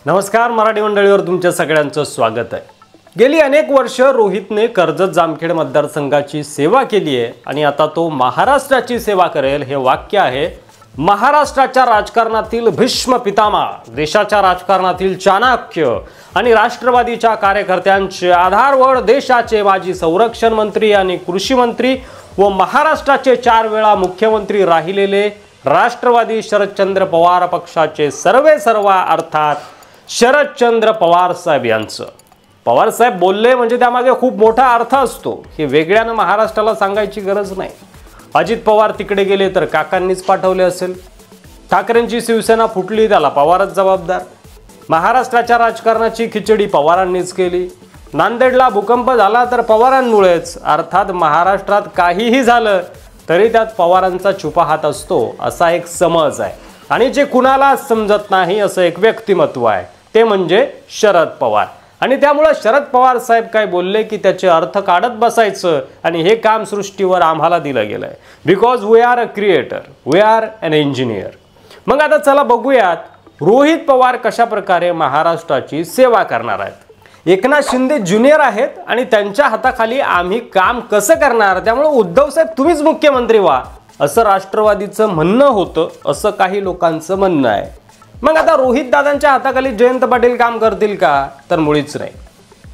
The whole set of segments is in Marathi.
नमस्कार, मराठी मंडळीवर तुमच्या सगळ्यांचं स्वागत आहे। गेली अनेक वर्ष रोहितने कर्जत जामखेड मतदारसंघाची सेवा केली आहे आणि आता तो महाराष्ट्राची सेवा करेल हे वाक्य आहे महाराष्ट्राच्या राजकारणातील भीष्म पितामह, देशाच्या राजकारणातील चाणक्य आणि राष्ट्रवादीच्या कार्यकर्त्यांचे आधारवड, देशाचे माजी संरक्षण मंत्री आणि कृषी मंत्री व महाराष्ट्राचे 4 वेळा मुख्यमंत्री राहिलेले राष्ट्रवादी शरदचंद्र पवार पक्षाचे सर्वेसर्वा अर्थात शरदचंद्र पवार साहेब यांचं। पवार साहेब बोलले म्हणजे त्यामागे खूप मोठा अर्थ असतो, हे वेगळ्यानं महाराष्ट्राला सांगायची गरज नाही। अजित पवार तिकडे गेले तर काकांनीच पाठवले असेल, ठाकरेंची शिवसेना फुटली त्याला पवारच जबाबदार, महाराष्ट्राच्या राजकारणाची खिचडी पवारांनीच केली, नांदेडला भूकंप झाला तर पवारांमुळेच, अर्थात महाराष्ट्रात काहीही झालं तरी त्यात पवारांचा छुपा हात असतो असा एक समज आहे आणि जे कुणाला समजत नाही असं एक व्यक्तिमत्व आहे ते म्हणजे शरद पवार। आणि त्यामुळे शरद पवार साहेब काय बोलले की त्याचे अर्थ काढत बसायचं आणि हे काम सृष्टीवर आम्हाला दिलं गेलंय, because we are a creator, we are an engineer. मग आता चला बघूयात रोहित पवार कशा प्रकारे महाराष्ट्राची सेवा करणार आहेत। एकनाथ शिंदे ज्युनियर आहेत आणि त्यांच्या हाताखाली आम्ही काम कसं करणार, त्यामुळे उद्धव साहेब तुम्हीच मुख्यमंत्री व्हा असं राष्ट्रवादीचं म्हणणं होतं, असं काही लोकांचं म्हणणं आहे। मग आता रोहित दादांच्या हाताखाली जयंत पाटील काम करतील का, तर मुळीच नाही।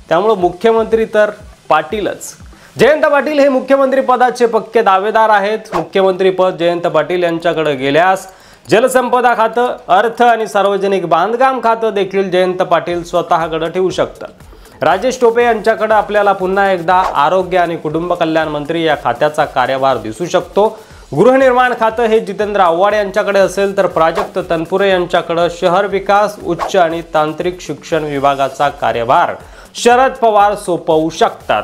त्यामुळे मुख्यमंत्री तर पाटीलच। जयंत पाटील हे मुख्यमंत्री पदाचे पक्के दावेदार आहेत। मुख्यमंत्री पद जयंत पाटील यांच्याकडे गेल्यास जलसंपदा खातं, अर्थ आणि सार्वजनिक बांधकाम खातं देखील जयंत पाटील स्वतःकडे ठेवू शकतात। राजेश टोपे यांच्याकडे आपल्याला पुन्हा एकदा आरोग्य आणि कुटुंब कल्याण मंत्री या खात्याचा कार्यभार दिसू शकतो। गृहनिर्माण खातं हे जितेंद्र आव्हाड यांच्याकडे असेल तर प्राजक्त तनपुरे यांच्याकडे शहर विकास, उच्च आणि तांत्रिक शिक्षण विभागाचा कार्यभार शरद पवार सोपवू शकतात।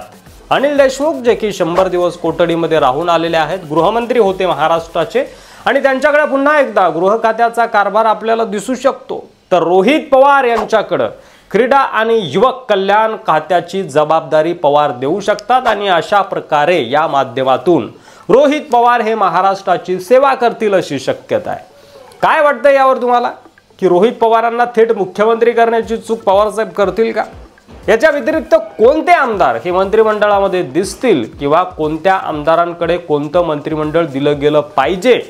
अनिल देशमुख जे की 100 दिवस कोठडीमध्ये राहून आलेले आहेत, गृहमंत्री होते महाराष्ट्राचे आणि त्यांच्याकडे पुन्हा एकदा गृह खात्याचा कारभार आपल्याला दिसू शकतो। तर रोहित पवार यांच्याकडे क्रीडा आणि युवक कल्याण खात्याची जबाबदारी पवार देऊ शकतात आणि अशा प्रकारे या माध्यमातून रोहित पवार हे महाराष्ट्राची सेवा करतील अशी शक्यता आहे। काय वाटतं यावर तुम्हाला की रोहित पवारांना थेट मुख्यमंत्री करण्याची चूक पवार साहेब करतील का? याच्या व्यतिरिक्त कोणते आमदार हे मंत्रिमंडळामध्ये दिसतील किंवा कोणत्या आमदारांकडे कोणतं मंत्रिमंडळ दिलं गेलं पाहिजे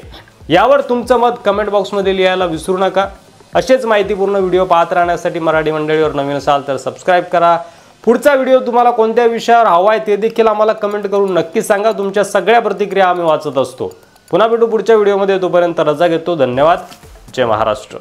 यावर तुमचं मत कमेंट बॉक्समध्ये लिहायला विसरू नका। असेच माहितीपूर्ण व्हिडिओ पाहत राहण्यासाठी मराठी मंडळीवर नवीन असाल तर सबस्क्राइब करा। पुढचा व्हिडिओ तुम्हाला कोणत्या विषयावर हवा आहे ते देखील आम्हाला कमेंट करून नक्की सांगा। तुमच्या सगळ्या प्रतिक्रिया आम्ही वाचत असतो। पुन्हा भेटू पुढच्या व्हिडिओमध्ये, तोपर्यंत रजा घेतो। धन्यवाद। जय महाराष्ट्र।